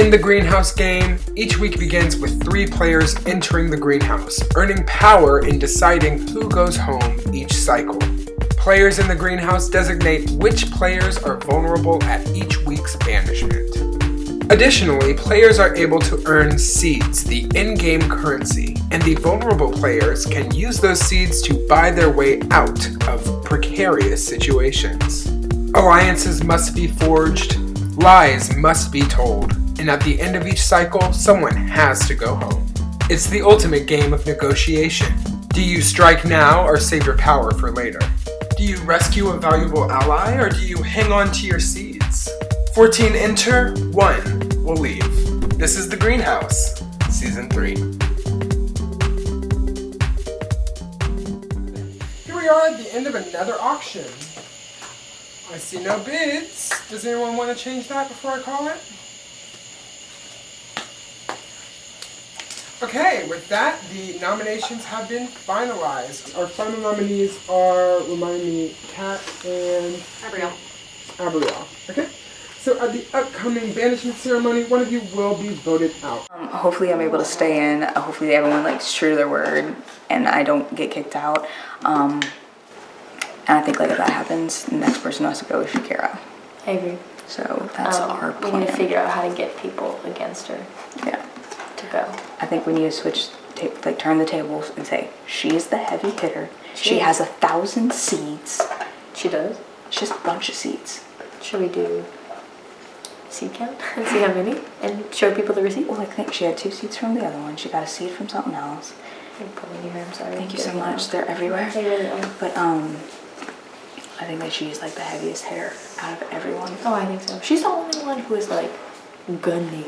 In the greenhouse game, each week begins with 3 players entering the greenhouse, earning power in deciding who goes home each cycle. Players in the greenhouse designate which players are vulnerable at each week's banishment. Additionally, players are able to earn seeds, the in-game currency, and the vulnerable players can use those seeds to buy their way out of precarious situations. Alliances must be forged, lies must be told, and at the end of each cycle, someone has to go home. It's the ultimate game of negotiation. Do you strike now or save your power for later? Do you rescue a valuable ally or do you hang on to your seeds? 14 enter, 1 will leave. This is The Greenhouse, Season 3. Here we are at the end of another auction. I see no bids. Does anyone want to change that before I call it? Okay, with that, the nominations have been finalized. Our final nominees are, remind me, Kat and Abrielle. Okay? So at the upcoming banishment ceremony, one of you will be voted out. Hopefully I'm able to stay in. Hopefully everyone true to their word and I don't get kicked out. And I think if that happens, the next person who has to go is Shakira. I agree. So that's our plan. We need to figure out how to get people against her. Yeah. To go. I think we need to switch, turn the tables and say, she is the heavy hitter. She has 1,000 seeds. She does? She has a bunch of seeds. Should we do seed count and see how many? And show people the receipt? Well, I think she had 2 seeds from the other one. She got a seed from something else. I'm sorry. Thank you so much. They're everywhere. They really are. But I think that she's the heaviest hitter out of everyone. Oh, I think so. She's the only one who is gunning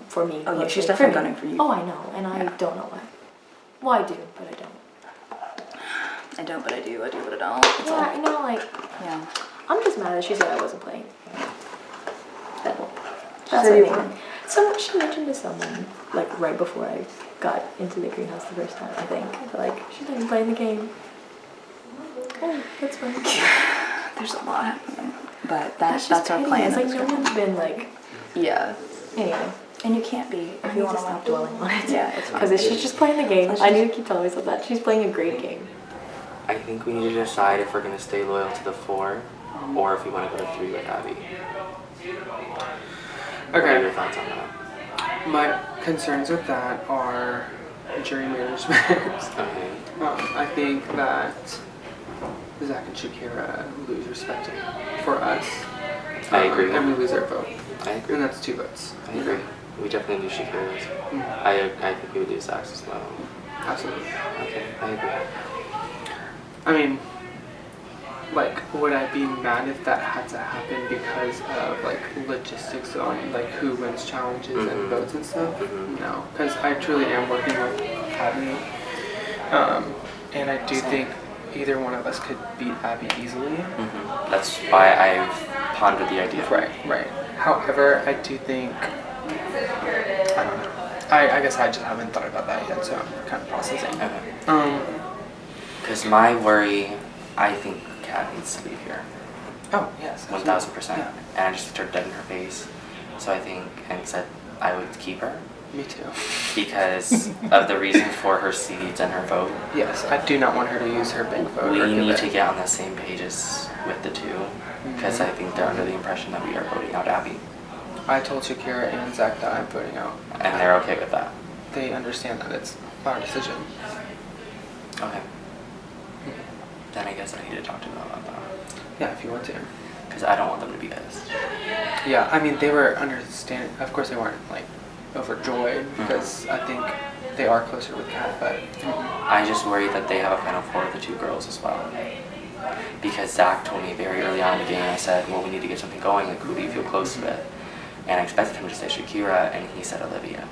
for me. Oh yeah, she's definitely gunning for you. Oh, I know, and I don't know why. Well, I do, but I don't. I don't, but I do. I do, but I don't. It's yeah, yeah. I'm just mad that she said I wasn't playing. That's said so she mentioned to someone right before I got into the greenhouse the first time. I think she's not even playing the game. Oh, that's fine. There's a lot happening, but that's our plan. It's no one's been yeah. Anyway. And you can't be if you want to stop dwelling on it. Yeah, it's because she's just playing the game. I need to keep telling myself that she's playing a great game. I think we need to decide if we're going to stay loyal to the 4 or if we want to go to 3 with Abby. What are your thoughts on that? My concerns with that are jury management. Okay. I think that Zach and Shakira lose respect for us. I agree. And we lose our vote. I agree. And that's 2 votes. I agree. We definitely lose Shakira's. I think we would lose Zach's as well. Absolutely. Okay, I agree. I mean, would I be mad if that had to happen because of logistics on who wins challenges and votes and stuff? No, because I truly am working with Abby, and I do think either one of us could beat Abby easily. That's why I've pondered the idea. Right. However, I do think, I don't know. I guess I just haven't thought about that yet, so I'm kind of processing. Okay. Because my worry, I think Kat needs to leave here. Oh, yes. 1,000%. Yeah. And I just looked her dead in her face. So I think, and said I would keep her. Me too. Because of the reason for her seeds and her vote. Yes, I do not want her to use her big vote. We need to get on the same page as with the 2. Because I think they're under the impression that we are voting out Abby. I told Shakira and Zach that I'm voting out. And they're okay with that. They understand that it's our decision. Okay. Then I guess I need to talk to them about that. Yeah, if you want to. Because I don't want them to be pissed. Yeah, I mean, they were understanding. Of course, they weren't overjoyed because I think they are closer with Kat, but. I just worry that they have a final 4 of the 2 girls as well. Because Zach told me very early on in the game, I said, well, we need to get something going. Who do you feel close with? And I expected him to say Shakira, and he said Olivia.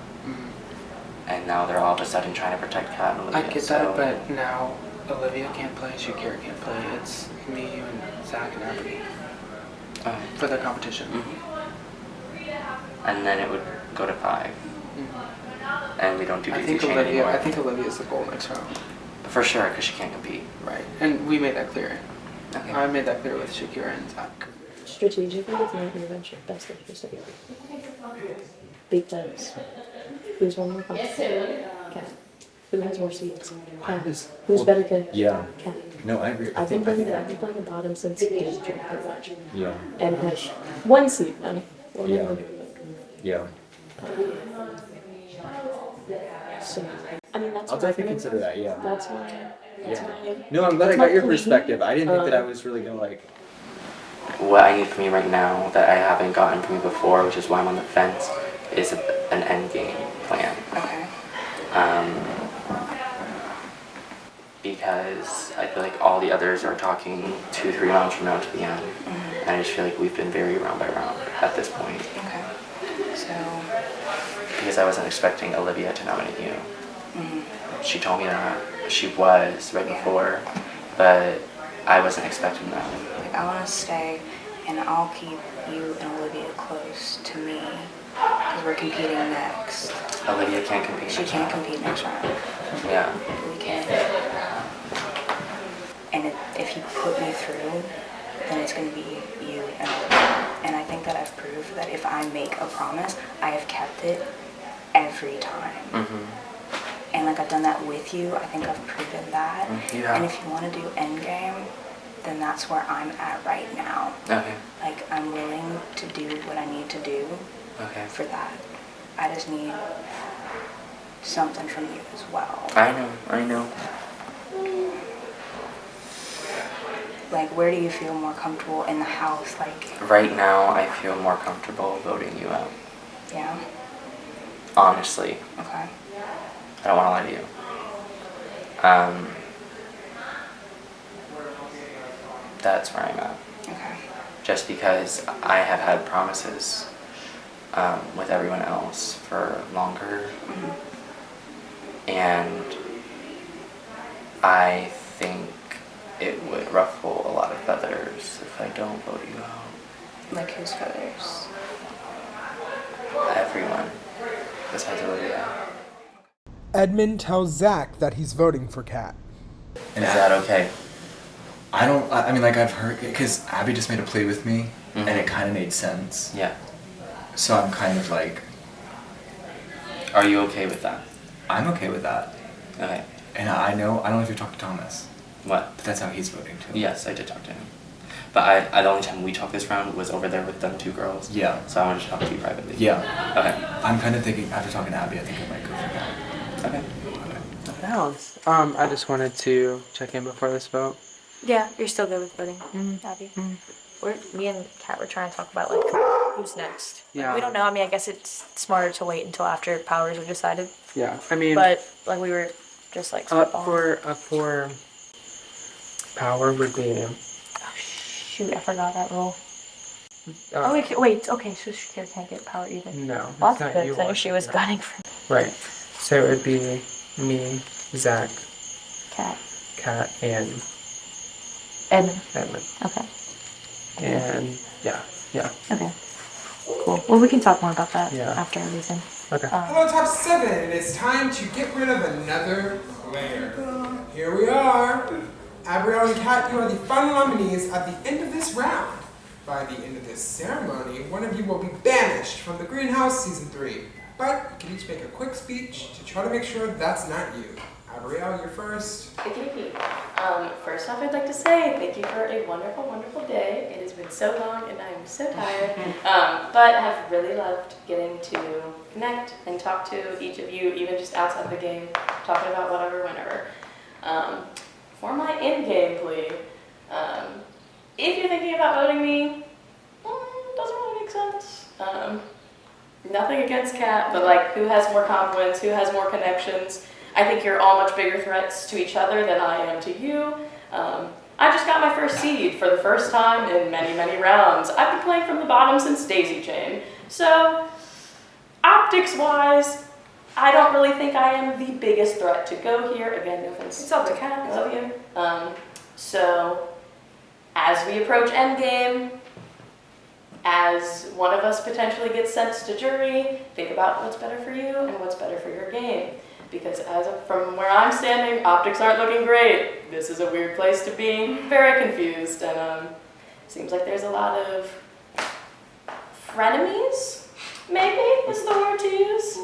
And now they're all of a sudden trying to protect Kat and Olivia. I get that, but now Olivia can't play, Shakira can't play. It's me, you, and Zach and Abby for the competition. And then it would go to 5. And we don't do Daisy Chain anymore. I think Olivia's the goal next round. For sure, because she can't compete. Right, and we made that clear. Okay. I made that clear with Shakira and Zach. Strategically, it's not your best interest. Because who's one more complicated? Cat. Who has more seeds? Cat. Who's better kid? Yeah. Cat. No, I agree. I've been playing the bottom since Game Jam pretty much. Yeah. And has one seed now. Yeah. Yeah. So, I mean, that's I'll my definitely opinion. consider that, yeah. That's my. Yeah. No, I'm glad I my got your plea. perspective. I didn't think that I was really gonna like. What I need from you right now that I haven't gotten from you before, which is why I'm on the fence, is an end game plan. Okay. Because I feel like all the others are talking 2-3 rounds from now to the end, and I just feel like we've been very round by round at this point. Okay. So. Because I wasn't expecting Olivia to nominate you. She told me that she was right before, but I wasn't expecting that. Like, I want to stay, and I'll keep you and Olivia close to me because we're competing next. Olivia can't compete. She can't compete next round. Yeah. We can. And if you put me through, then it's going to be you and Olivia. And I think that I've proved that if I make a promise, I have kept it every time. And like I've done that with you, I think I've proven that. Yeah. And if you want to do endgame, then that's where I'm at right now. Okay. Like, I'm willing to do what I need to do Okay. for that. I just need something from you as well. I know. Like, where do you feel more comfortable in the house? Like, Right now, I feel more comfortable voting you out. yeah, Honestly, okay. I don't want to lie to you. That's where I'm at. Okay. Just because I have had promises with everyone else for longer, and I think it would ruffle a lot of feathers if I don't vote you out. Like, whose feathers? Everyone, besides Olivia. Edmund tells Zach that he's voting for Kat. And Is that okay? I mean, like I've heard, because Abby just made a play with me, and Mhm. it kind of made sense. Yeah. So I'm kind of like, Are you okay with that? I'm okay with that. Okay. And I don't know if you talked to Thomas, What? but that's how he's voting too. Yes, I did talk to him. But the only time we talked this round was over there with them 2 girls. Yeah. So I wanted to talk to you privately. Yeah. Okay. I'm kind of thinking, after talking to Abby, I think I might go for that. Okay. Balance. I just wanted to check in before this vote. Yeah, you're still good with voting, Abby. Me and Kat were trying to talk about like who's next. Like, Yeah. we don't know. I mean, I guess it's smarter to wait until after powers are decided. Yeah, I mean, But like we were just like up spitballing. for power would be. Oh, shoot, I forgot that rule. Uh, Wait. Okay, so Shakira can't get power either. No, Well, it's that's not good. you. 'Cause I knew want she to was do that. gunning for Right. So it would be me, Zach, Kat. Kat, and Edmund. Edmund. Okay. And yeah. Okay. Cool. Well, we can talk more about that Yeah. after everything. Okay. Hello, top 7. It's time to get rid of another player. Here we are. Abrielle and Kat, you are the final nominees at the end of this round. By the end of this ceremony, one of you will be banished from the Greenhouse Season 3. But you can each make a quick speech to try to make sure that's not you. Abrielle, you're first. Thank you. First off, I'd like to say thank you for a wonderful, wonderful day. It has been so long and I'm so tired. But I've really loved getting to connect and talk to each of you, even just outside the game, talking about whatever, whenever. For my in-game plea, if you're thinking about voting me, doesn't really make sense. Nothing against Kat, but like, who has more compliments, who has more connections? I think you're all much bigger threats to each other than I am to you. I just got my first seed for the first time in many, many rounds. I've been playing from the bottom since Daisy Chain. So, optics-wise, I don't really think I am the biggest threat to go here. Again, no offense to Kat, I love you. So, as we approach endgame, as one of us potentially gets sent to jury, think about what's better for you and what's better for your game. Because from where I'm standing, optics aren't looking great. This is a weird place to be. Very confused, and seems like there's a lot of frenemies maybe is the word to use.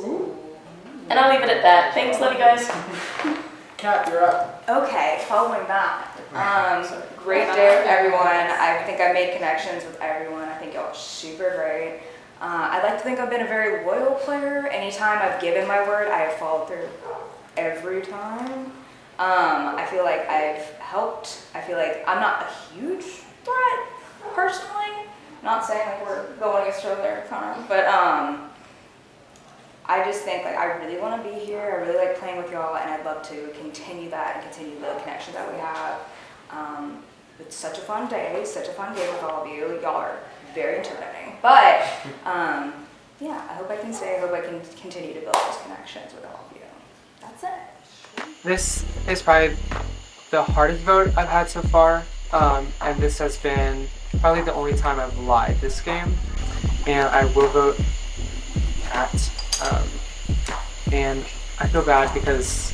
And I'll leave it at that. Thanks, love you guys. Kat, you're up. Okay, following that. Great day with everyone. I think I made connections with everyone. I think y'all are super great. I'd like to think I've been a very loyal player. Anytime I've given my word, I have followed through every time. I feel like I've helped. I feel like I'm not a huge threat, personally. Not saying like we're going against each other, kind of, but I just think like I really want to be here. I really like playing with y'all, and I'd love to continue that and continue the connection that we have. It's such a fun day, such a fun game with all of you. Y'all are very intimidating, but yeah, I hope I can stay. I hope I can continue to build those connections with all of you. That's it. This is probably the hardest vote I've had so far, and this has been probably the only time I've lied this game, and I will vote Kat. And I feel bad because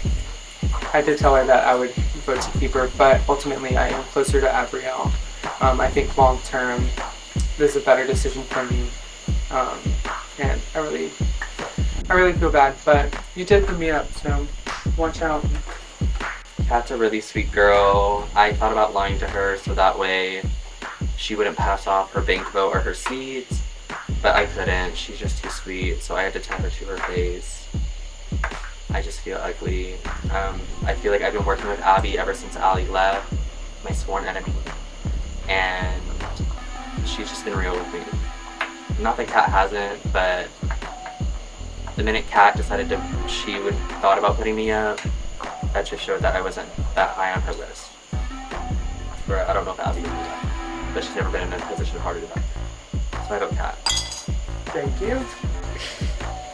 I did tell her that I would vote to keep her, but ultimately I am closer to Abrielle. I think long term this is a better decision for me, and I really feel bad, but you did put me up, so watch out. Kat's a really sweet girl. I thought about lying to her so that way she wouldn't pass off her bank vote or her seat, but I couldn't. She's just too sweet, so I had to tell her to her face. I just feel ugly. I feel like I've been working with Abby ever since Allie left, my sworn enemy, and she's just been real with me. Not that Kat hasn't, but the minute Kat decided she would thought about putting me up, that just showed that I wasn't that high on her list. I don't know if Abby would do that, but she's never been in a position harder to do that. So I vote Kat. Thank you.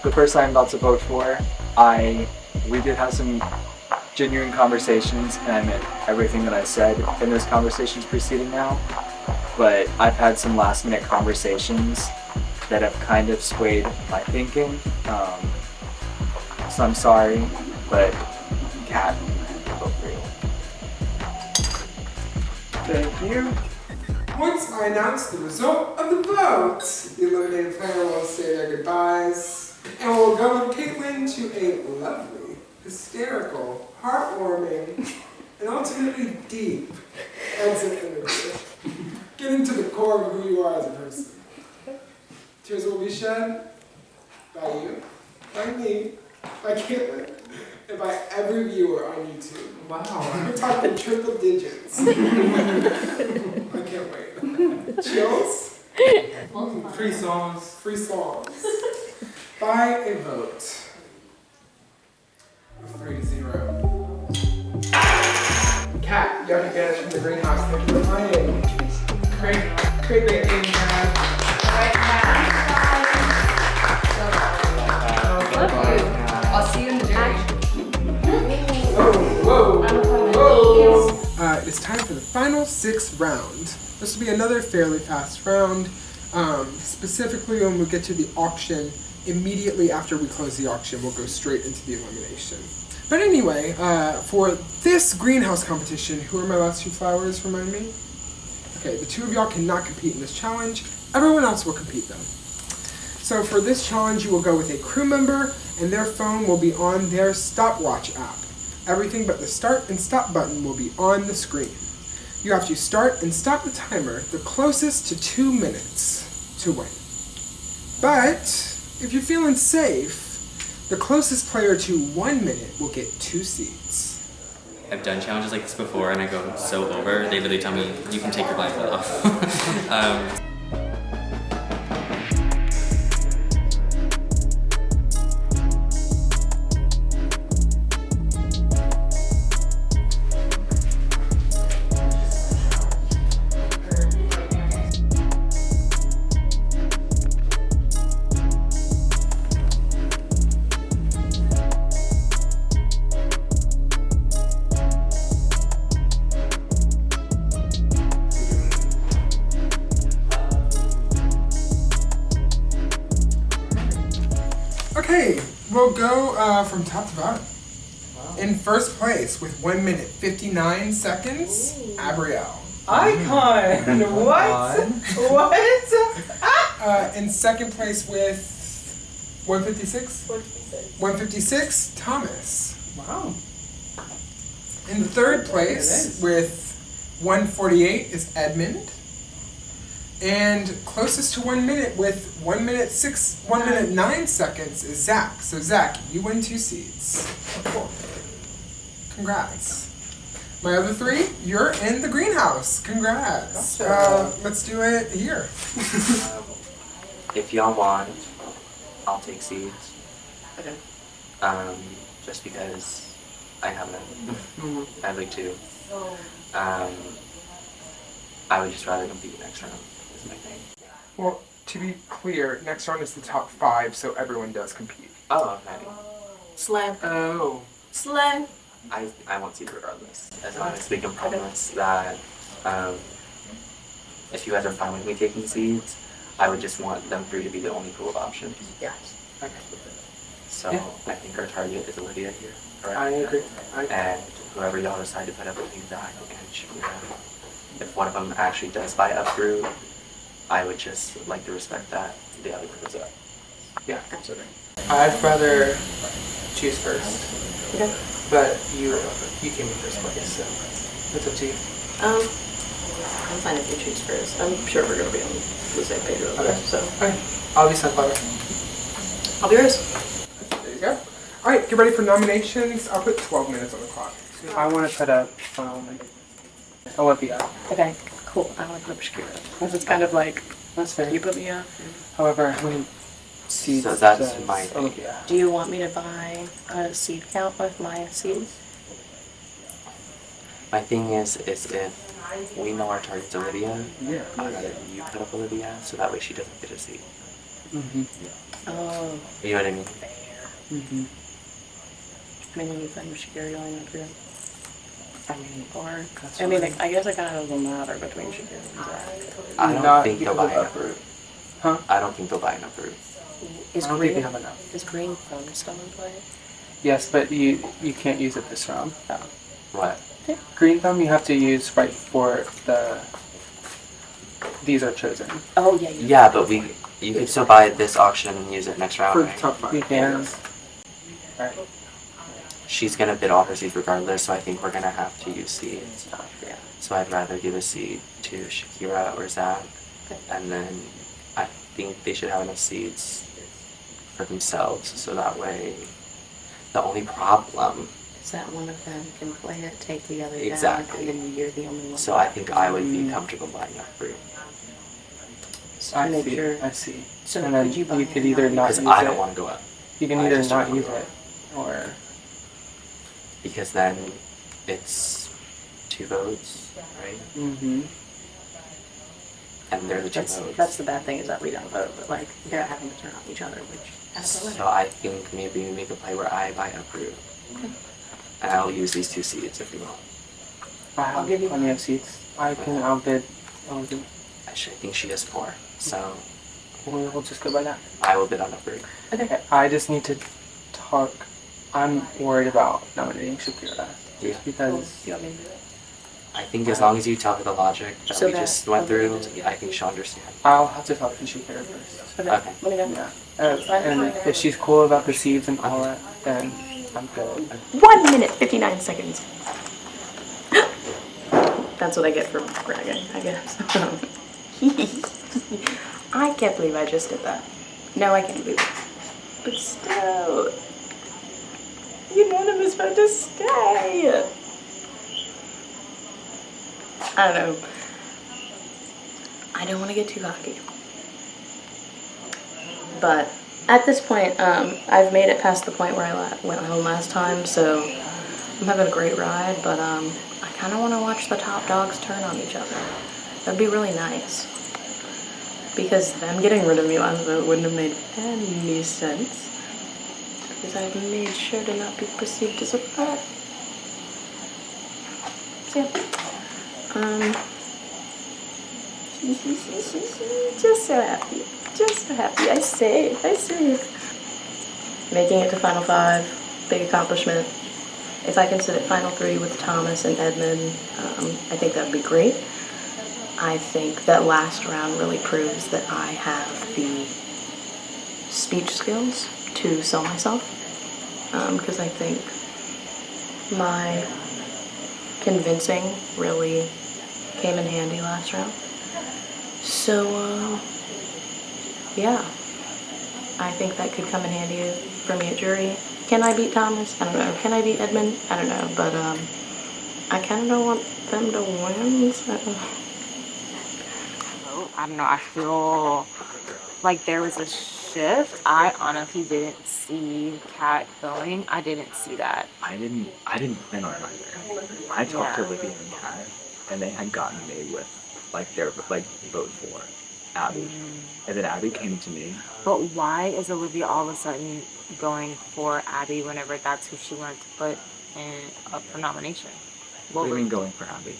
The person I'm about to vote for, we did have some genuine conversations, and I meant everything that I said in those conversations preceding now. But I've had some last minute conversations that have kind of swayed my thinking. So I'm sorry, but Kat, I'll vote for you. Thank you. Once I announce the result of the vote, the eliminated player will say their goodbyes, and we'll go with Caitlin to a lovely, hysterical, heartwarming, and ultimately deep exit interview. Getting to the core of who you are as a person. Tears will be shed by you, by me, by Caitlin, and by every viewer on YouTube. Wow. We're talking triple digits. I can't wait. Chills? Free songs. Free songs. By a vote of 3-0. Kat, you have advantage from the greenhouse. Thank you for playing. Great game, Kat. I'll see you in the day. Whoa. It's time for the final 6th round. This will be another fairly fast round. Specifically when we get to the auction, immediately after we close the auction, we'll go straight into the elimination. But anyway, for this greenhouse competition, who are my last 2 flowers, remind me? Okay, the 2 of y'all cannot compete in this challenge. Everyone else will compete though. So for this challenge, you will go with a crew member, and their phone will be on their stopwatch app. Everything but the start and stop button will be on the screen. You have to start and stop the timer the closest to 2 minutes to win. But if you're feeling safe, the closest player to 1 minute will get 2 seats. I've done challenges like this before and I go so over, they literally tell me, you can take your blindfold off. Okay, we'll go from top to bottom. Wow. In first place with 1 minute 59 seconds, Abrielle. Icon! What? What? In second place with 156? 156. 156, Thomas. Wow. In third place with 148 is Edmund. And closest to 1 minute with 1 minute 9 seconds is Zach. So Zach, you win 2 seeds. Congrats. My other 3, you're in the greenhouse. Congrats. Let's do it here. If y'all want, I'll take seeds. Okay. Just because I haven't. I have like 2. I would just rather compete next round. Is my thing. Well, to be clear, next round is the top 5, so everyone does compete. Oh, okay. Slam. Oh. Slam. I want seeds regardless. As long as we can promise that if you guys are fine with me taking seeds, I would just want them 3 to be the only pool of options. Yes. Okay. So Yeah. I think our target is Olivia here, correct? I agree. And whoever y'all decide to put up between Zach and Shakira, if one of them actually does buy up through, I would just like to respect that the other goes up. Yeah. Absolutely. I'd rather choose first. Okay. But you came in first place, so it's up to you. I'm fine if you choose first. I'm sure we're gonna be on the same page with Okay. this, so Okay. I'll be sunflower. I'll be yours. There you go. All right, get ready for nominations. I'll put 12 minutes on the clock. I want to put up Olympia. Okay. Cool. I want to put up Shakira. Because it's kind of like That's fair. you put me up. However, how many seeds So that's does my thing. Olympia? Do you want me to buy a seed count with my seeds? My thing is if we know our target's Olivia, Yeah. I'd rather you put up Olivia so that way she doesn't get a seed. Mm-hmm. Oh. You know what I mean? Mm-hmm. I mean, when you find Shakira, you'll end up here. I mean, Or, that's I mean, fine. I guess it kind of doesn't matter between Shakira and Zach. I don't Not think they'll because buy of enough that. fruit. Huh? I don't think they'll buy enough fruit. Is I don't think green, they have enough. is green thumb still in play? Yes, but you can't use it this round. What? Green thumb you have to use right before these are chosen. Oh, yeah, you Yeah, but you can still buy it this auction and use it next round, For the right? top 5. You can. Alright. She's gonna bid all her seeds regardless, so I think we're gonna have to use seeds. Yeah. So I'd rather give a seed to Shakira or Zach, Okay. and then I think they should have enough seeds for themselves, so that way the only problem, Is that one of them can play it, take the other Exactly. down, and then you're the only one. so I think I would be comfortable buying enough fruit. So I make see. sure. I see. So and then could you buy could it either now? not Because use I it. don't want to go up, You can I either just not don't use wanna it or because then it's 2 votes, right? mm-hmm. And they're the 2 That's votes. the bad thing is that we don't vote, but like they're having to turn on each other, which adds a So limit. I think maybe we make a play where I buy up fruit. And I'll use these 2 seeds if you want. I have give you plenty mine. of seats. I can outbid. I think she has 4, so We'll just go by that. I will bid on up fruit. Okay. I just need to talk. I'm worried about nominating Shakira. Yeah. Cool. Because You want me to do it? I think as long as you tell her the logic that So we that- just went through, okay. I think she'll understand. I'll have to talk to Shakira first. Okay. Okay. Let me know. Yeah. Fine. And if she's cool about the seeds and all that, then I'm good. 1 minute 59 seconds. That's what I get for bragging, I guess. I can't believe I just did that. No, I can't believe it. But still, unanimous vote to stay. I don't know. I don't want to get too cocky. But at this point, I've made it past the point where I went home last time, so I'm having a great ride, but I kind of want to watch the top dogs turn on each other. That'd be really nice. Because them getting rid of me last vote wouldn't have made any sense. Because I've made sure to not be perceived as a threat. So yeah. Just so happy. Just so happy. I saved. Making it to Final 5, big accomplishment. If I can sit at Final 3 with Thomas and Edmund, I think that would be great. I think that last round really proves that I have the speech skills to sell myself, because I think my convincing really came in handy last round. So, yeah, I think that could come in handy for me at jury. Can I beat Thomas? I don't know. Can I beat Edmund? I don't know, but I kind of don't want them to win, so. I don't know, I feel like there was a shift. I honestly didn't see Kat going. I didn't see that. I didn't plan on it either. I talked to Olivia and Kat, and they had gotten me with like their like vote for Abby, and then Abby came to me. But why is Olivia all of a sudden going for Abby whenever that's who she wanted to put in up for nomination? What do you mean going for Abby?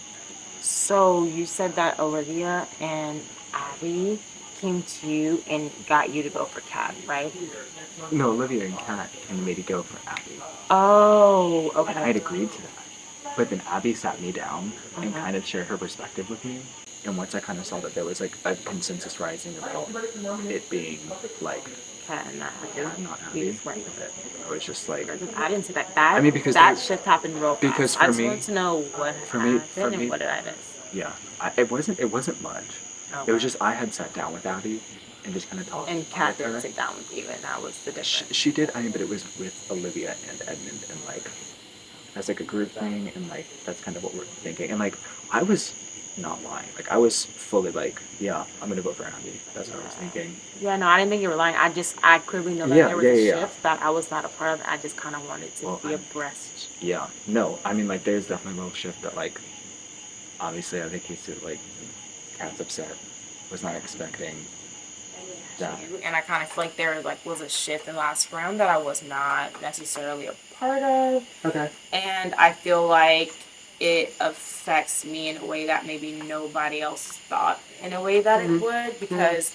So you said that Olivia and Abby came to you and got you to go for Kat, right? No, Olivia and Kat came to me to go for Abby. Oh, okay. And I had agreed to that. But then Abby sat me down and kind of shared her perspective with me. And once I kind of saw that there was like a consensus rising about it being like Kat and not Abby. not You Abby, just went with it. I was just like, I didn't see that. I mean, because that there- shift happened real fast. because I for just me- wanted to know what for happened me- and what did I miss. yeah, it wasn't much. Okay. It was just I had sat down with Abby and just kind of talked. And Kat with her. didn't sit down with you, and that was the difference. She did, I mean, but it was with Olivia and Edmund, and like as like a group thing, and like that's kind of what we're thinking. And like I was not lying. Like I was fully like, yeah, I'm gonna vote for Abby. That's what I was thinking. Yeah, no, I didn't think you were lying. I clearly know that Yeah, there was yeah, a yeah. shift that I was not a part of. I just kind of wanted to Well, be I'm- abreast. Yeah, no, I mean like there's definitely a little shift that like obviously I think he's like Kat's upset, was not expecting that. And I kind of feel like there was a shift in last round that I was not necessarily a part of. Okay. And I feel like it affects me in a way that maybe nobody else thought in a way that it would, because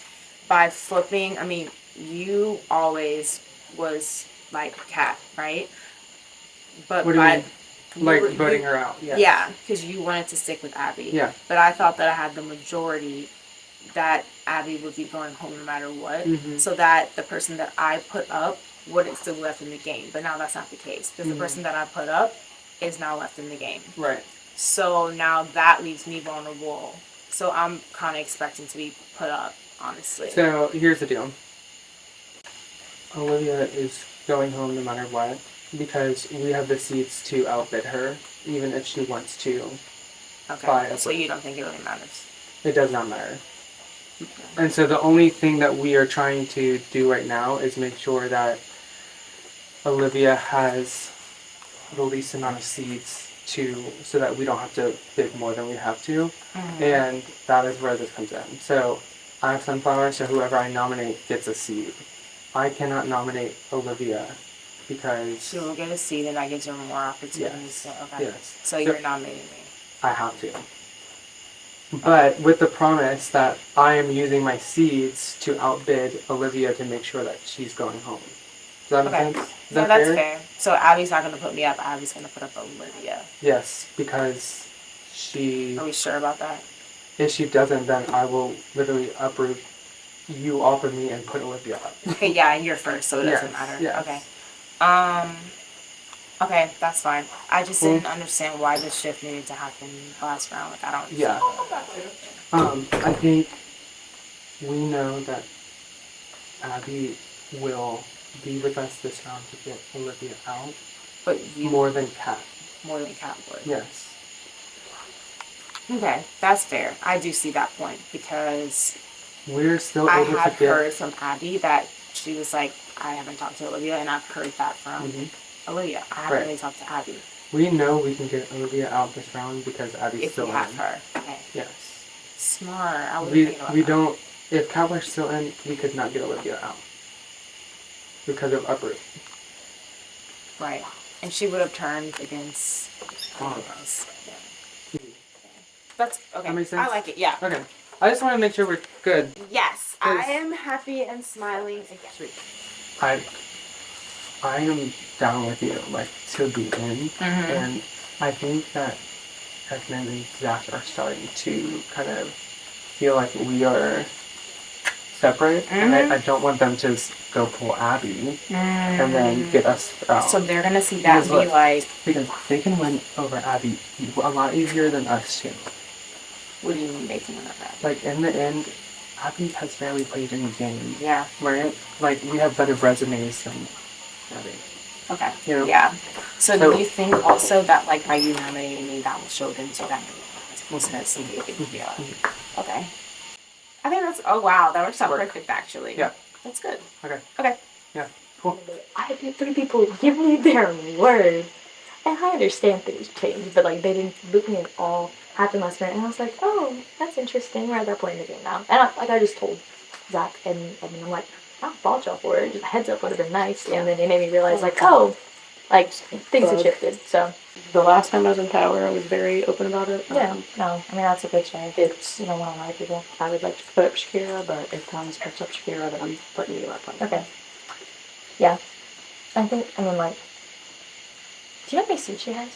by flipping, I mean, you always was like Kat, right? But What do you by mean? Like you- voting her out? Yeah. yeah, because you wanted to stick with Abby. Yeah. But I thought that I had the majority that Abby would be going home no matter what, so that the person that I put up wouldn't still be left in the game. But now that's not the case, because the person that I put up is now left in the game. Right. So now that leaves me vulnerable. So I'm kind of expecting to be put up, honestly. So here's the deal. Olivia is going home no matter what, because we have the seats to outbid her, even if she wants to. Okay. So you don't think it really matters? It does not matter. And so the only thing that we are trying to do right now is make sure that Olivia has the least amount of seats so that we don't have to bid more than we have to. And that is where this comes in. So I have Sunflower, so whoever I nominate gets a seat. I cannot nominate Olivia because So you'll get a seat, and that gives her more opportunities. Yes. Okay. Yes. So you're nominating me. I have to. But with the promise that I am using my seeds to outbid Olivia to make sure that she's going home. Does that make Okay. sense? Is No, that that's fair? fair. So Abby's not going to put me up. Abby's going to put up Olivia. Yes, because Are we sure about that? if she doesn't, then I will literally uproot you off of me and put Olivia up. Okay, yeah, and you're first, so it doesn't Yes, matter. yes. Okay. Okay, that's fine. I just didn't understand why the shift needed to happen last round. Like, I don't. Yeah. I think we know that Abby will be with us this round to get Olivia out But you more than Kat. more than Cat would. Yes. Okay, that's fair. I do see that point because We're still I able have to get. heard from Abby that she was like, I haven't talked to Olivia, and I've heard that from Olivia. I haven't Right. really talked to Abby. We know we can get Olivia out this round because Abby's If still we have in. her. Okay. Yes. Smart. I wasn't We thinking about we that. don't. If Kat was still in, we could not get Olivia out because of uproot. Right. And she would have turned against all of us. Yeah. That's okay. That makes sense? I like it. Yeah. Okay. I just want to make sure we're good. Yes, I Yes. am happy and smiling again. I am down with you, like, to be in, and I think that Edmund and Zach are starting to kind of feel like we are separate, and I don't want them to go pull Abby and then get us out. So they're gonna see that and be like, because they can win over Abby a lot easier than us too. what do you mean they can win over Abby? Like in the end, Abby has barely played any games. Yeah. Right? Like we have better resumes than Abby. Okay. You know? Yeah. So do you think also that like by you nominating me, that will show them to that listeners? Yeah. Okay. I think that's, oh wow, that works out perfect actually. Yeah. That's good. Okay. Okay. Yeah. Cool. I had 3 people give me their word. And I understand things change, but like they didn't boot me at all. Happened last night, and I was like, oh, that's interesting. Where they're playing the game now. And I just told Zach and I'm like, I don't fault y'all for it. Just a heads up would have been nice. And then it made me realize like, oh, like things have shifted. So The last time I was in Tower, I was very open about it. yeah, no, I mean that's a good show. It's, you know, one of my people. I would like to put up Shakira, but if Thomas puts up Shakira, then I'm putting you up on it. Okay. Yeah, I mean like, do you know how many seeds she has?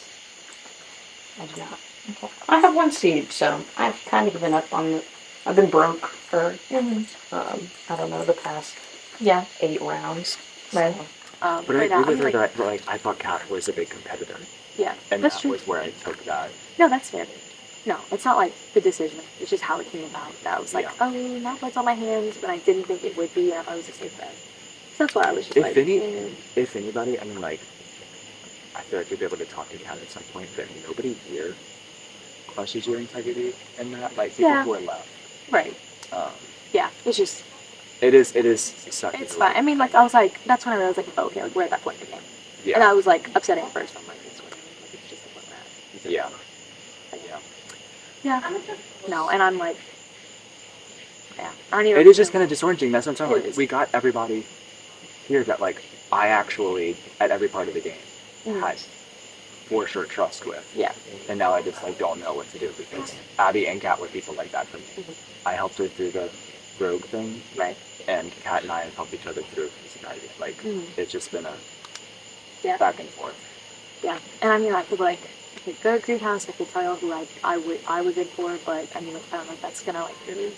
I do not. Okay. I have 1 seed, so I've kind of given up on it. I've been broke for, I don't know, the past 8 rounds. Right. So, But I right now, agree with I'm her like, that like I thought Kat was a big competitor, yeah, and that's that true. was where I took that. No, that's fair. No, it's not like the decision. It's just how it came about. That I was like, Yeah. oh, now it's on my hands, but I didn't think it would be. I was a safe bet. So that's why I was just like, If anybody, I mean, like, I feel like you'll be able to talk to Kat at some point, but nobody here questions your integrity and that, like, people Yeah. who are left. right. Yeah, it's just, It is sucky. it's fine. I mean, like, I was like, that's when I realized, like, oh, okay, like, we're at that point in the game. Yeah. And I was, like, upsetting at first. I'm like, it's whatever. Like, it's just like where we're at. Yeah. Yeah. No, and I'm like, yeah. I don't even. It is just kind of disorienting. That's what I'm talking It about. is. We got everybody here that, like, I actually, at every part of the game, Mhm. had for sure trust with. Yeah. And now I just, like, don't know what to do because Abby and Kat were people like that for me. Mhm. I helped her through the rogue thing, Right. and Kat and I have helped each other through society. Like, Mhm. it's just been a Yeah. back and forth. Yeah. And I mean, I could, like, I could go to Greenhouse, I could tell you who I was in for, but I mean, like, I don't know if that's gonna, like, really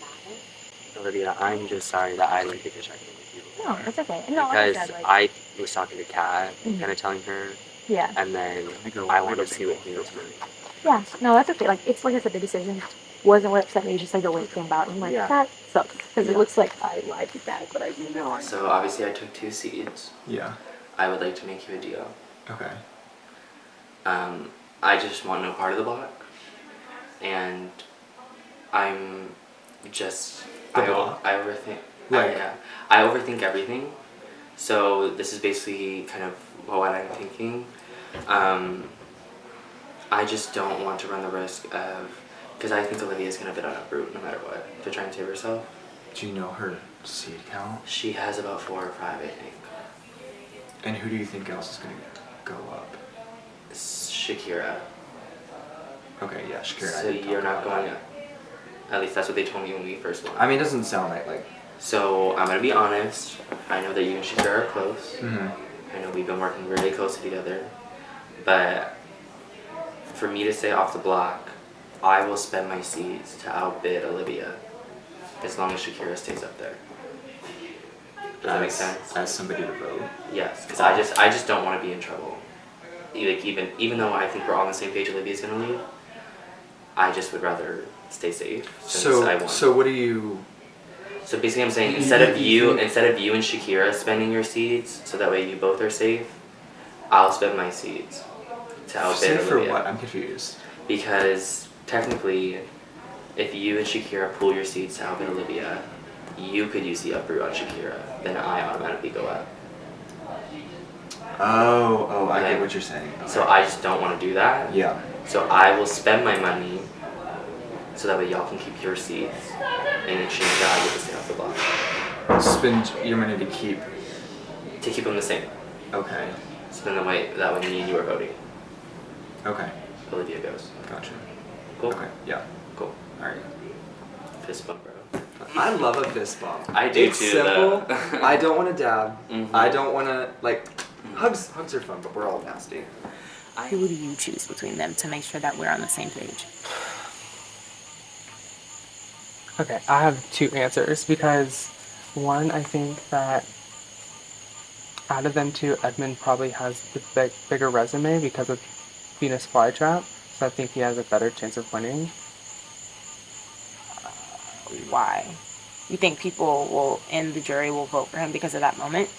matter. Olivia, I'm just sorry that I didn't get to check in with you before. No, it's okay. No, like I Because said, like, I was talking to Kat, Mhm. kind of telling her, yeah. and then go- I I wanted go to see what he was single. doing. Yeah, no, that's okay. Like, it's like I said, the decision wasn't what upset me. It's just like the way it came about. I'm like, Yeah. that sucks because it looks like I lied to that, but I didn't know. So obviously I took 2 seeds. Yeah. I would like to make you a deal. Okay. I just want no part of the block, and I'm just The block? I overthink. Like- I overthink everything. So this is basically kind of what I'm thinking. I just don't want to run the risk of, because I think Olivia's gonna bid on a brute no matter what to try and save herself. Do you know her seed count? She has about 4 or 5, I think. And who do you think else is going to go up? Shakira. Okay, yeah, Shakira. I So did talk you're not about going that. up. At least that's what they told me when we first won. I mean, it doesn't sound like. So I'm gonna be honest. I know that you and Shakira are close. Mm-hmm. I know we've been working really closely together. But for me to stay off the block, I will spend my seeds to outbid Olivia as long as Shakira stays up there. Does that make sense? As somebody to vote. Yes, because I just don't want to be in trouble. Like even though I think we're all on the same page, Olivia's gonna leave. I just would rather stay safe. Since I won. So what do you? So basically, I'm saying instead of you and Shakira spending your seeds, so that way you both are safe, I'll spend my seeds to outbid Safe for Olivia. what? I'm confused. Because technically, if you and Shakira pool your seeds to outbid Olivia, you could use the upper on Shakira. Then I automatically go up. Oh, I Okay. get what you're saying. So I just don't want to do that. Yeah. So I will spend my money, so that way y'all can keep your seeds, and in exchange that I get to stay off the block. Spend your money to keep. To keep them the same. Okay. So then that way me and you are voting. Okay. Olivia goes. Gotcha. Cool. Okay. Yeah. Cool. All right. Fist bump, bro. I love a fist bump. I do it's too, simple. though. I don't want to dab. Mhm. I don't want to like. Hugs are fun, but we're all nasty. Who do you choose between them to make sure that we're on the same page? Okay, I have two answers because one, I think that out of them two, Edmund probably has the bigger resume because of Venus Flytrap, so I think he has a better chance of winning. Why? You think people will in the jury will vote for him because of that moment?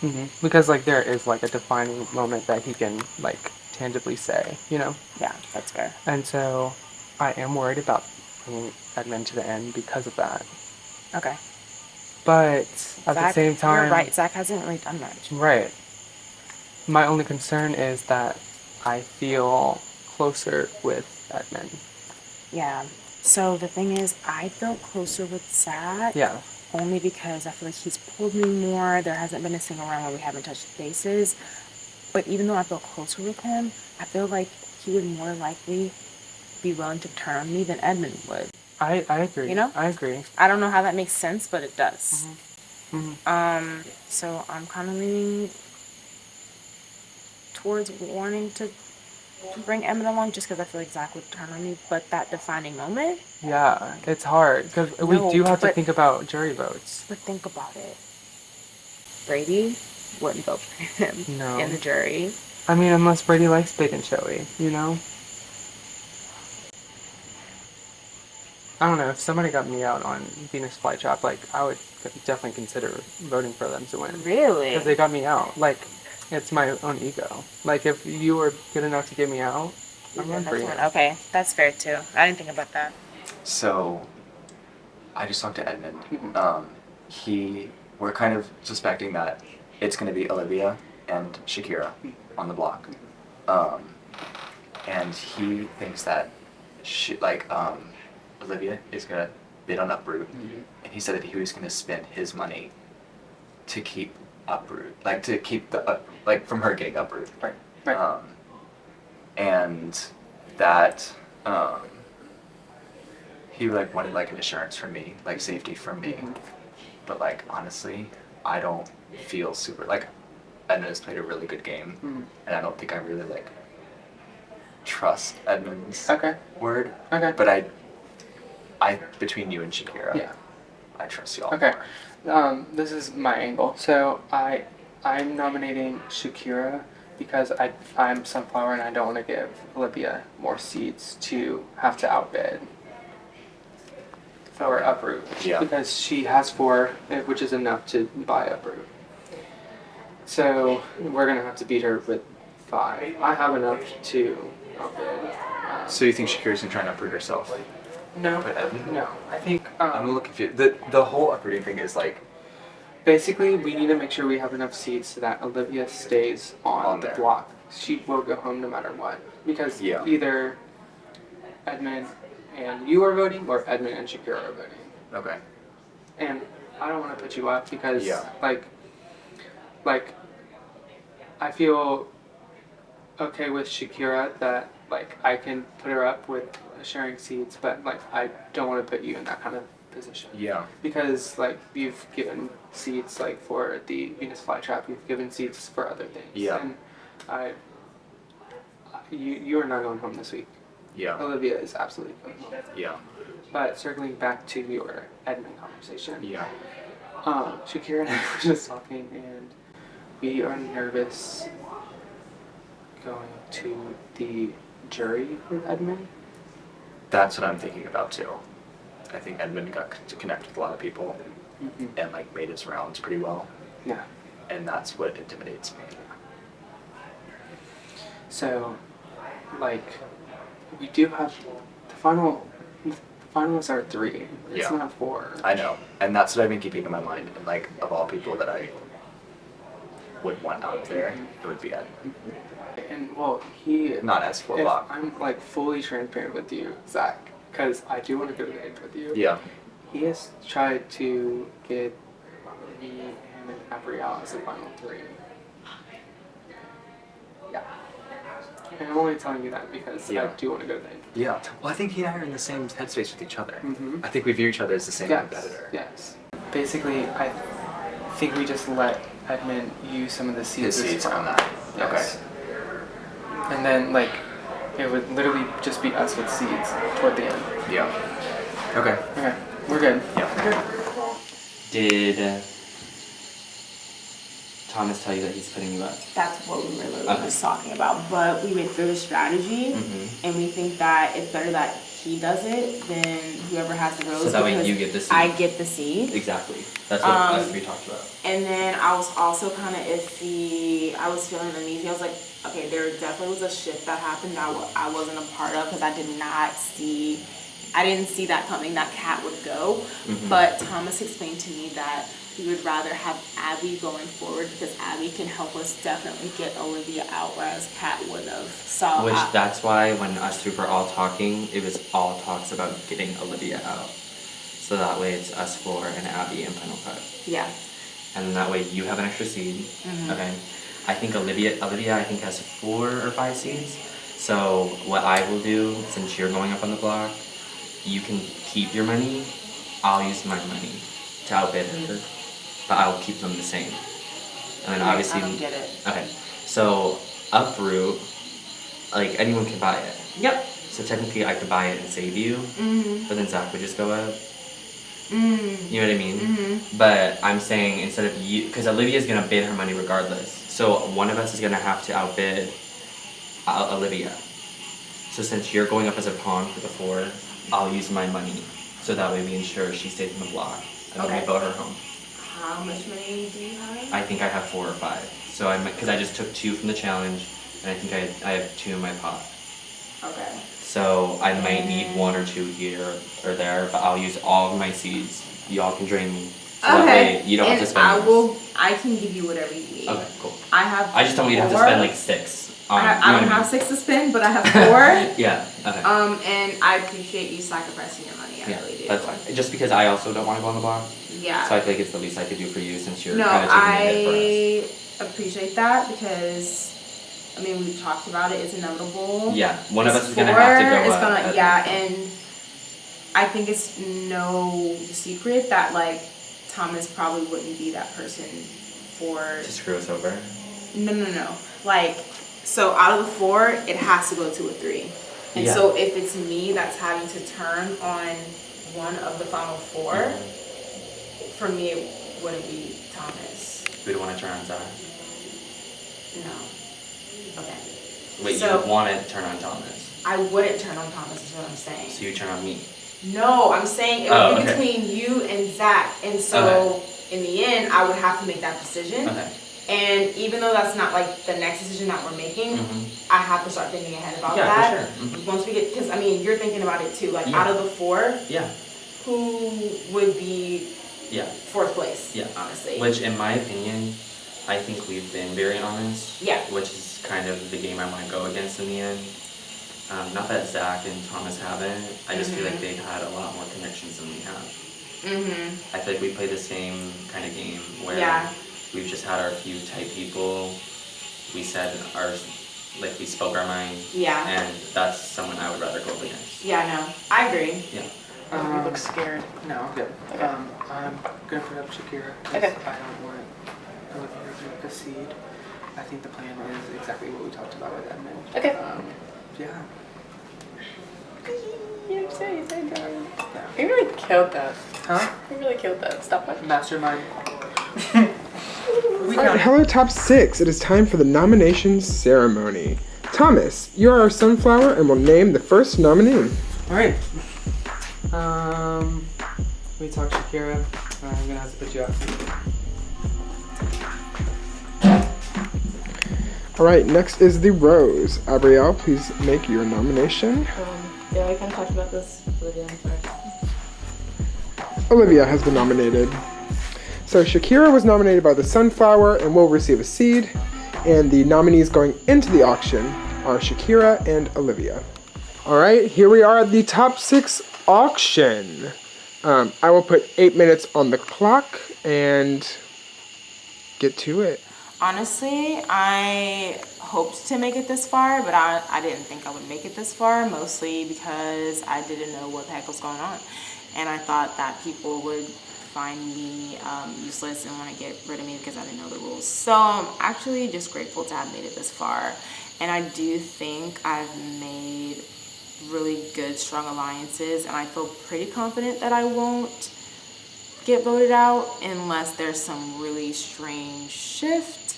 Because like there is like a defining moment that he can like tangibly say, you know? Yeah, that's fair. And so I am worried about bringing Edmund to the end because of that. Okay. But at the Zach, same time, you're right. Zach hasn't really done much. right. My only concern is that I feel closer with Edmund. Yeah. So the thing is, I feel closer with Zach. Yeah. Only because I feel like he's pulled me more. There hasn't been a single round where we haven't touched bases. But even though I feel closer with him, I feel like he would more likely be willing to turn on me than Edmund would. I agree. You know? I agree. I don't know how that makes sense, but it does. Mm-hmm. So I'm kind of leaning towards wanting to bring Edmund along just because I feel like Zach would turn on me. But that defining moment. Yeah, it's hard because we do have to think about jury votes. But think about it. Brady wouldn't vote for him in the jury. I mean, unless Brady likes Big and Showy, you know? I don't know, if somebody got me out on Venus Flytrap, like, I would definitely consider voting for them to win. Really? Because they got me out. Like, it's my own ego. Like, if you were good enough to get me out, I'm run for you. Okay, that's fair too. I didn't think about that. So, I just talked to Edmund. We're kind of suspecting that it's going to be Olivia and Shakira on the block. And he thinks that Olivia is going to bid on Uproot. And he said that he was going to spend his money to keep Uproot, like to keep the, from her getting Uproot. Right. And that, he wanted an assurance from me, safety from me. But honestly, I don't feel super, Edmund has played a really good game, and I don't think I really trust Edmund's word. Okay. But I between you and Shakira, Yeah. I trust y'all. Okay. more. This is my angle. So I'm nominating Shakira because I'm Sunflower and I don't want to give Olivia more seats to have to outbid for Uproot. Yeah. Because she has 4, which is enough to buy Uproot. So we're gonna have to beat her with 5. I have enough to outbid. So you think Shakira's gonna try and uproot herself? No. But Edmund? No. I think I'm a little confused. The whole uprooting thing is basically we need to make sure we have enough seats so that Olivia stays on the there. block. She will go home no matter what. Because Yeah. either Edmund and you are voting or Edmund and Shakira are voting. okay. And I don't want to put you up because Yeah. I feel okay with Shakira that I can put her up with sharing seats, but I don't want to put you in that kind of position. Yeah. Because you've given seats for the Venus Flytrap, you've given seats for other things. Yeah. And you are not going home this week. Yeah. Olivia is absolutely going home. Yeah. But circling back to your Edmund conversation. Yeah. Shakira and I were just talking, and we are nervous going to the jury with Edmund. That's what I'm thinking about too. I think Edmund got to connect with a lot of people and made his rounds pretty well. Yeah. And that's what intimidates me. So, we do have the finalists are 3. It's Yeah. not 4. I know. And that's what I've been keeping in my mind. And of all people that I would want out there, it would be Edmund. And he. Not as If 4 I'm fully transparent with you, Zach, because I do want to go to the end with you. Yeah. He has tried to get me, him, and Gabrielle as the final 3. Yeah. And I'm only telling you that because I do want to go to the end. Yeah. Well, I think he and I are in the same headspace with each other. Mhm. I think we view each other as the same Yes. competitor. Yes. Basically, I think we just let Edmund use some of the seats. His this seats round. on that. Yes. And then it would literally just be us with seats toward the end. Yeah. Okay. Okay. We're good. Yeah. Did Thomas tell you that he's putting you up? That's what we were literally Okay. just talking about. But we went through the strategy, and we think that it's better that he does it than whoever has the rose. So that way because you get the seed. I get the seed. Exactly. That's what us three talked about. And then I was also kind of iffy. I was feeling uneasy. I was like, okay, there definitely was a shift that happened that I wasn't a part of because I didn't see that coming, that Kat would go. But Thomas explained to me that we would rather have Abby going forward because Abby can help us definitely get Olivia out, whereas Kat wouldn't have. So Which that's why when us three were all talking, it was all talks about getting Olivia out. So that way it's us four and Abby and Final Cut. yeah. And that way you have an extra seed. Okay. I think Olivia I think has 4 or 5 seeds. So what I will do, since you're going up on the block, you can keep your money. I'll use my money to outbid her, but I'll keep them the same. And then obviously. I don't get it. Okay. So uproot, like anyone can buy it. Yep. So technically I could buy it and save you, but then Zach would just go up. You know what I mean? But I'm saying instead of you, because Olivia's gonna bid her money regardless. So one of us is gonna have to outbid Olivia. So since you're going up as a pawn for the 4, I'll use my money. So that way we ensure she stays in the block. And then we vote her home. How much money do you have? I think I have 4 or 5. So because I just took 2 from the challenge, and I think I have 2 in my pot. Okay. So I might need 1 or 2 here or there, but I'll use all of my seeds. Y'all can drain me. So that way you don't have to spend yours. I can give you whatever you need. Okay, cool. I just don't want you to have to spend like 6. I don't have 6 to spend, but I have 4. Yeah, okay. And I appreciate you sacrificing your money. I really do. That's fine. Just because I also don't want to go on the block. Yeah. So I feel like it's the least I could do for you since you're No, kind of taking a hit for us. I appreciate that because, I mean, we've talked about it. It's inevitable. Yeah, one of us is gonna have to go It's up. gonna, yeah, and I think it's no secret that like Thomas probably wouldn't be that person for. To screw us over. No. Like, so out of the 4, it has to go to a 3. And Yeah. so if it's me that's having to turn on one of the final 4, for me it wouldn't be Thomas. We don't want to turn on Zach. No. Okay. Wait, So- you would want to turn on Thomas. I wouldn't turn on Thomas is what I'm saying. So you turn on me. No, I'm saying it would Oh, be okay. between you and Zach. And so in the end, I would have to make that decision. Okay. And even though that's not like the next decision that we're making, I have to start thinking ahead about Yeah, that. for sure. Once we get, because I mean, you're thinking about it too. Like Yeah. out of the 4, Yeah. who would be Yeah. 4th place? Yeah. Honestly. Which, in my opinion, I think we've been very honest. Yeah. Which is kind of the game I want to go against in the end. Not that Zach and Thomas haven't. I just feel like they've had a lot more connections than we have. I feel like we play the same kind of game where we've just had our few tight people. We said we spoke our mind. Yeah. And that's someone I would rather go up against. Yeah, no, I agree. Yeah. You look scared. No, I'm good. Okay. I'm gonna put up Shakira. 'Cause Okay. I don't want Olivia to make a seed. I think the plan is exactly what we talked about with Edmund. Okay. Yeah. You say, Yeah. You really killed that. Huh? You really killed that. Stop it. Mastermind. All right, hello, top 6. It is time for the nomination ceremony. Thomas, you are our sunflower and will name the first nominee. All right. We talked Shakira. I'm gonna have to put you up. All right, next is the rose. Abrielle, please make your nomination. Yeah, I kind of talked about this with Olivia first. Olivia has been nominated. So Shakira was nominated by the sunflower and will receive a seed. And the nominees going into the auction are Shakira and Olivia. All right, here we are at the top 6 auction. I will put 8 minutes on the clock and get to it. Honestly, I hoped to make it this far, but I didn't think I would make it this far, mostly because I didn't know what the heck was going on. And I thought that people would find me useless and want to get rid of me because I didn't know the rules. So I'm actually just grateful to have made it this far. And I do think I've made really good, strong alliances, and I feel pretty confident that I won't get voted out unless there's some really strange shift,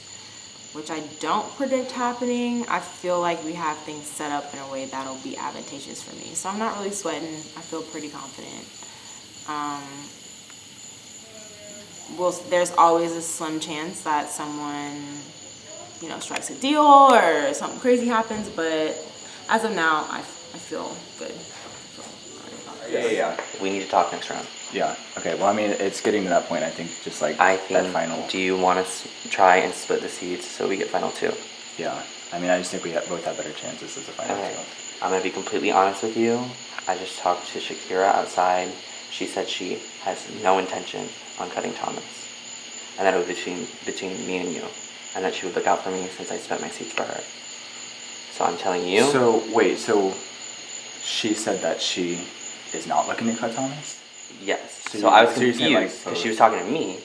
which I don't predict happening. I feel like we have things set up in a way that'll be advantageous for me. So I'm not really sweating. I feel pretty confident. Well, there's always a slim chance that someone, strikes a deal or something crazy happens, but as of now, I feel good. Yeah. We need to talk next round. Yeah. Okay. Well, I mean, it's getting to that point. I think just like I that think. final. Do you want to try and split the seeds so we get final 2? Yeah. I mean, I just think we both have better chances as a final Okay. 2. I'm gonna be completely honest with you. I just talked to Shakira outside. She said she has no intention on cutting Thomas, and that it was between me and you, and that she would look out for me since I spent my seats for her. So I'm telling you. So wait. So she said that she is not looking to cut Thomas. Yes. So So I was you're saying, confused because she was talking to me,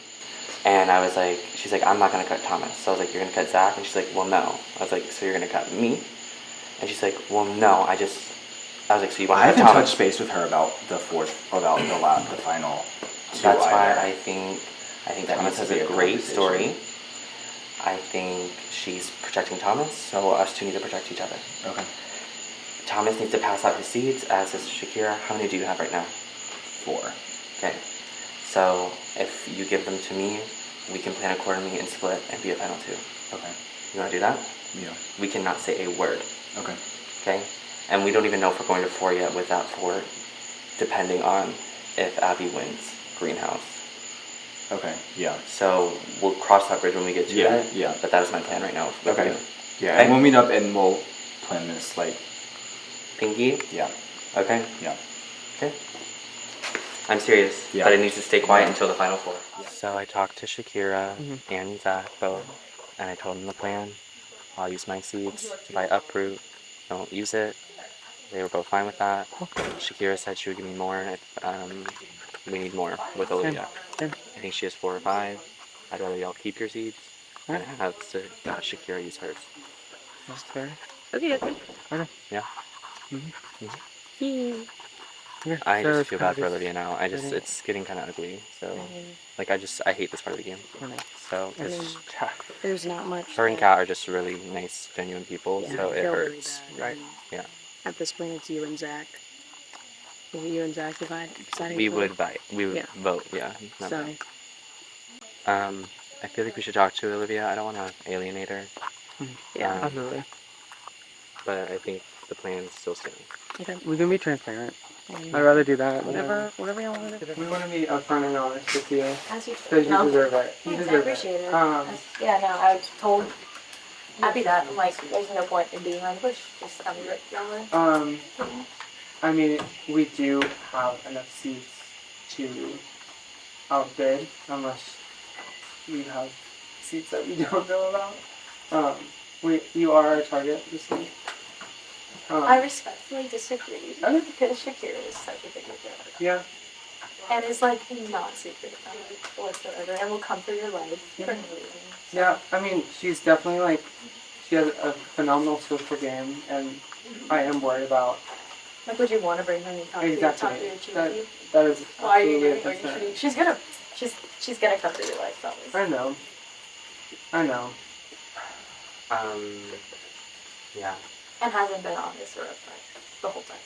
and I was like, she's like, I'm not gonna cut Thomas. So I was like, you're gonna cut Zach, and she's like, well, no. I was like, so you're gonna cut me? And she's like, well, no. I was like, so you want I to cut haven't Thomas? touched base with her about the final 2. That's why either. I think That Thomas needs to has be a a great conversation. story. I think she's protecting Thomas, so us two need to protect each other. Okay. Thomas needs to pass out his seeds, as does Shakira. How many do you have right now? 4. Okay. So if you give them to me, we can plan accordingly and split and be a final 2. Okay. You want to do that? Yeah. We cannot say a word. Okay. Okay? And we don't even know if we're going to 4 yet with that 4, depending on if Abby wins Greenhouse. Okay. Yeah. So we'll cross that bridge when we get to Yeah, it. yeah. But that is my plan right now. with Okay. you. Yeah. Okay. And we'll meet up and we'll plan this like. Pinky? Yeah. Okay. Yeah. Okay. I'm serious, Yeah. but it needs to stay quiet until the final 4. So I talked to Shakira and Zach both, and I told them the plan. I'll use my seeds. If I uproot, don't use it. They were both fine with that. Shakira said she would give me more if we need more with Olivia. Same. I think she has 4 or 5. I'd rather y'all keep your seeds and have Shakira use hers. That's fair. Okay. Okay. Yeah. Yeah. Okay. I So just feel bad for it's- Olivia now. It's getting kind of ugly. So, like, I hate this part of the game. So it's tough. There's not much. Her and Kat are just really nice, genuine people. Yeah, So I it feel really hurts. bad. Right. Yeah. At this point, it's you and Zach. Is it you and Zach deciding? We for- would vote. We would Yeah. vote. Yeah. not So, vote. I feel like we should talk to Olivia. I don't want to alienate her. yeah. Absolutely. But I think the plan still stands. Okay. We can be transparent. And I'd rather do that. whatever you want to do. We want to be upfront and honest with you. As you Because you no. deserve it. You Thanks, I deserve appreciate it. Um, Yeah, no, I told Abby that. I'm like, there's no point in being on push. Just tell me what you're doing. I mean, we do have enough seats to outbid, unless we have seats that we don't know about. You are our target this week. I respectfully disagree Okay. because Shakira is such a big deal. Yeah. And it's like not secret about it whatsoever and will come for your life for no reason. Yeah, I mean, she's definitely like, she has a phenomenal social game, and I am worried about. Like, would you want to bring her and talk to Exactly. you, cheat That, with you? that is Why are you absolutely a doing? Are you concern. shooting? She's gonna come for your life, always. I know. Yeah. And hasn't been honest or upfront the whole time.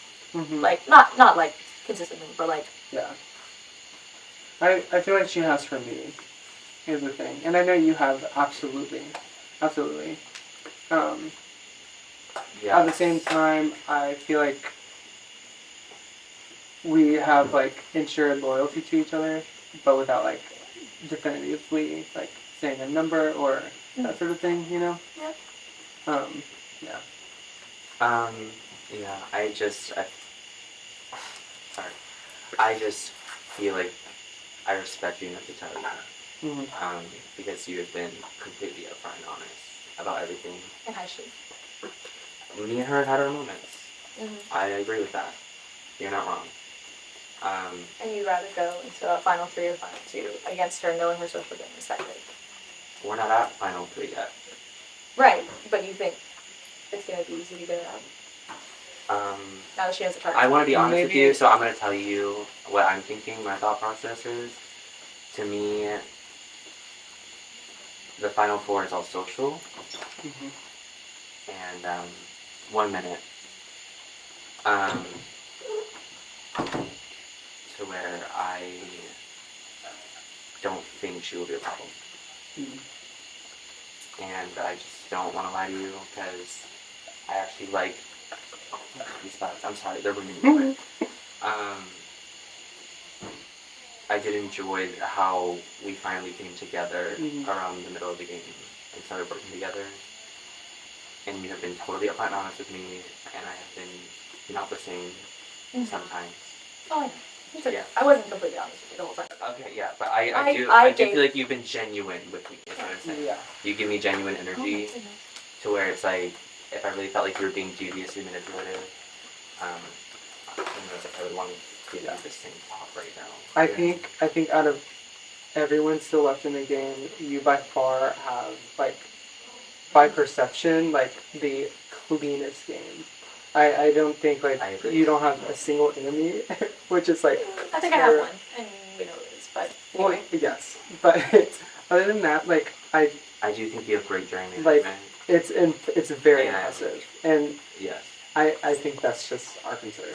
Mm-hmm. Like not like consistently, but like Yeah. I feel like she has for me, is the thing. And I know you have, absolutely. Absolutely. At the same time, I feel like we have, like, ensured loyalty to each other, but without, like, definitively, like, saying a number or that sort of thing, you know? Yep. Yeah. Yeah, I just feel like I respect you enough to tell you that. Mm-hmm. Because you have been completely upfront and honest about everything. and I should. Me and her have had our moments. Mm-hmm. I agree with that. You're not wrong. And you'd rather go into a final 3 or final 2 against her knowing her social game is that good. We're not at final 3 yet. Right, but you think it's gonna be easy to get it out? Now that she has a target. I want to be honest with Maybe- you, so I'm going to tell you what I'm thinking, my thought process is. To me, the Final Four is all social. And, 1 minute. To where I don't think she will be a problem. And I just don't want to lie to you because I actually like these spots. I'm sorry, they're bringing me away. I did enjoy how we finally came together around the middle of the game and started working together. And you have been totally upfront and honest with me, and I have been not the same sometimes. Oh, it's okay. Yeah. I wasn't completely honest with you the whole time. Okay, yeah, but I do gave- feel like you've been genuine with me, is what I'm saying. Yeah. You give me genuine energy to where it's like, if I really felt like you were being deviously manipulative, I would want to give you the same talk right now. I think out of everyone still left in the game, you by far have, like, by perception, like, the cleanest game. I don't think, like, I agree. you don't have a single enemy, which is, like... I think I have one, and we know what it is, but Well, anyway. yes. But other than that, like, I do think you have great journey like, management. it's very Yeah. impressive. And Yes. I think that's just our concern.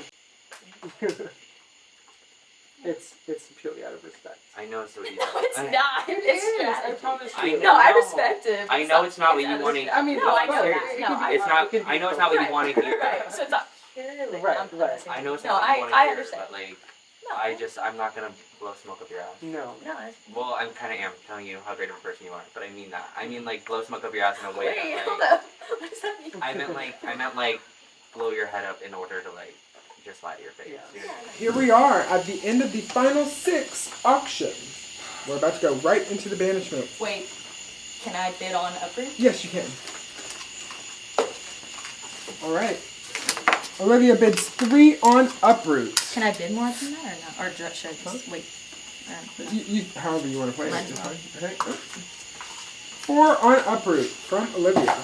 it's purely out of respect. I know it's what you No, it's not. It It's is, strategy. I promise I you. No, I know. respect it. I know it's not what you want to. I mean, No, I right, know right. that. It No, could be- It's not. I know it's not what you want to hear. Right, so it's not purely. Right, I'm right. listening. I know it's No, not what you want to I hear, understand. but like, No. I'm not gonna blow smoke up your ass. No. No, it's... Well, I kind of am telling you how great of a person you are, but I mean that. I mean like blow smoke up your ass in a way Wait, that hold like. up. What does that mean? I meant like blow your head up in order to like just lie to your face. Yeah. You know what I mean? Here we are at the end of the final 6 auction. We're about to go right into the banishment. Wait, can I bid on Uproot? Yes, you can. All right. Olivia bids 3 on Uproot. Can I bid more than that or not? Or should I just wait? However you want to play Might it. as It's fine. Okay. 4 on Uproot from Olivia.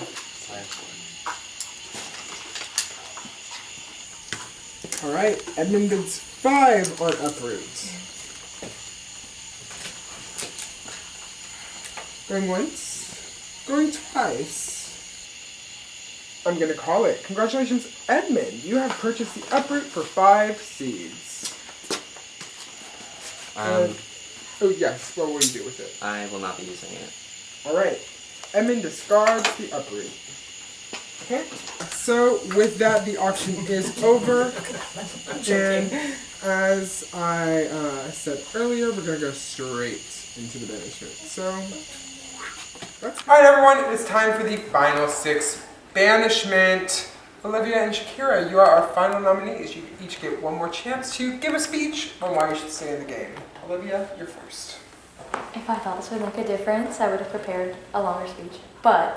All right. Edmund bids 5 on Uproot. Going once. Going twice. I'm gonna call it. Congratulations, Edmund. You have purchased the Uproot for 5 seeds. Oh yes, what will you do with it? I will not be using it. Alright. Edmund discards the Uproot. Okay. So with that, the auction is over. And as I said earlier, we're gonna go straight into the banishment. So alright everyone, it is time for the final 6 banishment. Olivia and Shakira, you are our final nominees. You each get one more chance to give a speech on why you should stay in the game. Olivia, you're first. If I thought this would make a difference, I would have prepared a longer speech. But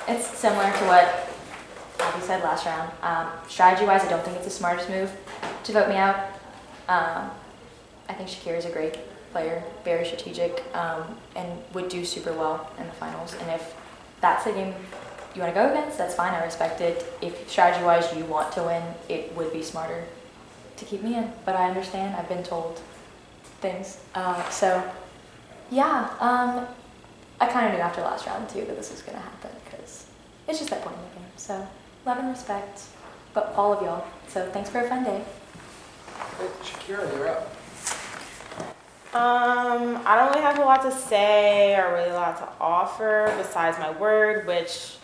it's similar to what Abby said last round. Strategy-wise, I don't think it's the smartest move to vote me out. I think Shakira is a great player, very strategic, and would do super well in the finals. And if that's the game you want to go against, that's fine. I respect it. If strategy-wise you want to win, it would be smarter to keep me in. But I understand. I've been told things. So, yeah. I kind of knew after last round too that this was going to happen because it's just that point in the game. So, love and respect, but all of y'all. So, thanks for a fun day. Shakira, you're up. I don't really have a lot to say or really a lot to offer besides my word, which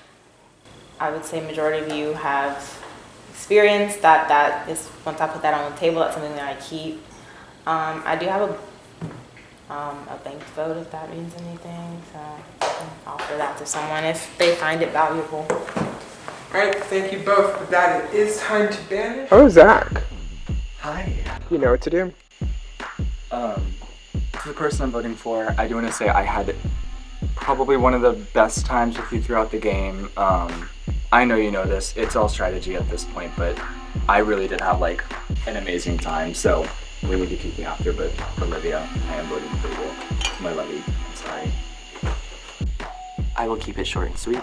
I would say majority of you have experienced. That is, once I put that on the table, that's something that I keep. I do have a banked vote if that means anything, so I can offer that to someone if they find it valuable. Alright, thank you both. With that, it is time to banish. Oh, Zach. Hi. You know what to do. The person I'm voting for, I do want to say I had probably one of the best times with you throughout the game. I know you know this, it's all strategy at this point, but I really did have like an amazing time, so we need to keep you after, but Olivia, I am voting for you. My lovey, I'm sorry. I will keep it short and sweet.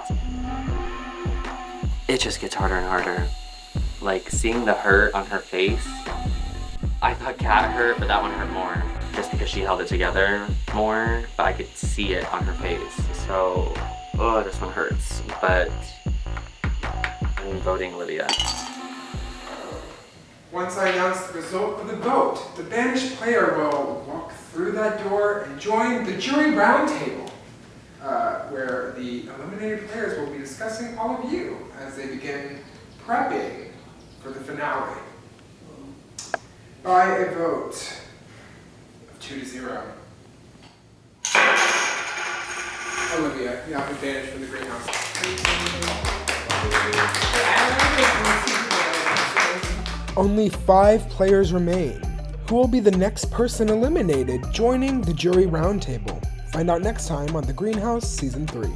it just gets harder and harder. Like, seeing the hurt on her face, I thought Kat hurt, but that one hurt more. Just because she held it together more, but I could see it on her face. So, oh, this one hurts. But I'm voting Olivia. Once I announce the result of the vote, the banished player will walk through that door and join the jury roundtable, where the eliminated players will be discussing all of you as they begin prepping for the finale. By a vote of 2-0. Olivia, you have been banished from the greenhouse. Only 5 players remain. Who will be the next person eliminated joining the jury roundtable? Find out next time on The Greenhouse Season 3.